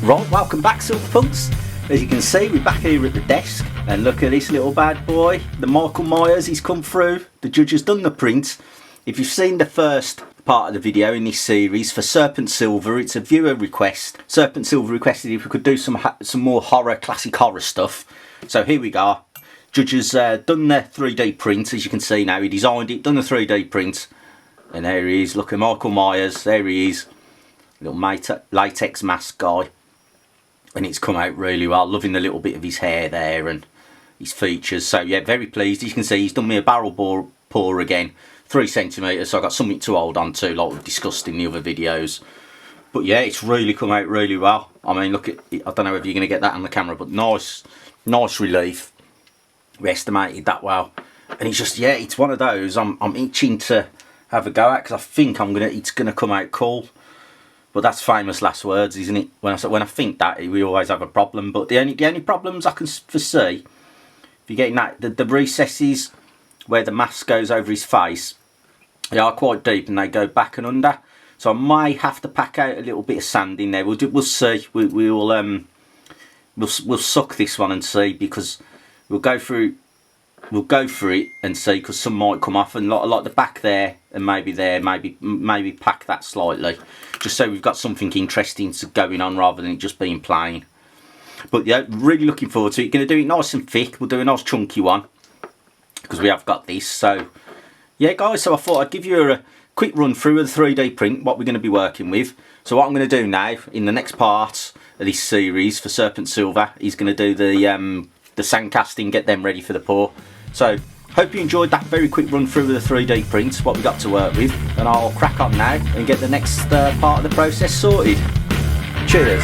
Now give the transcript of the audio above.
Right, welcome back, Silverpunks. As you can see, we're back here at the desk, and look at this little bad boy, the Michael Myers. He's come through. The judge has done the print. If you've seen the first part of the video in this series for Serpent Silver, it's a viewer request. Serpent Silver requested if we could do some more classic horror stuff. So here we go. Judge has done the 3D print, as you can see now. He designed it, done the 3D print, and there he is. Look at Michael Myers. There he is, little latex mask guy. And it's come out really well. Loving the little bit of his hair there and his features. So yeah, very pleased. As you can see, he's done me a barrel pour again, 3 centimetres. So I got something to hold on to, like we've discussed in the other videos. But yeah, it's really come out really well. I mean, look at it. I don't know if you're going to get that on the camera, but nice relief. We estimated that well. And it's just, yeah, it's one of those I'm itching to have a go at, because I think it's gonna come out cool. But that's famous last words, isn't it? When I think that, we always have a problem. But the only problems I can foresee, if you're getting that, the recesses where the mask goes over his face, they are quite deep and they go back and under. So I might have to pack out a little bit of sand in there. We'll see. We'll suck this one and see, because we'll go through it and see, because some might come off, and like the back there and maybe pack that slightly, just so we've got something interesting going on rather than it just being plain. But yeah, really looking forward to it. Going to do it nice and thick. We'll do a nice chunky one because we have got this. So yeah, guys, so I thought I'd give you a quick run through of the 3D print, what we're going to be working with. So what I'm going to do now in the next part of this series for Serpent Silver is going to do the sand casting, get them ready for the pour. So hope you enjoyed that very quick run through of the 3D prints, what we got to work with, and I'll crack on now and get the next part of the process sorted. Cheers.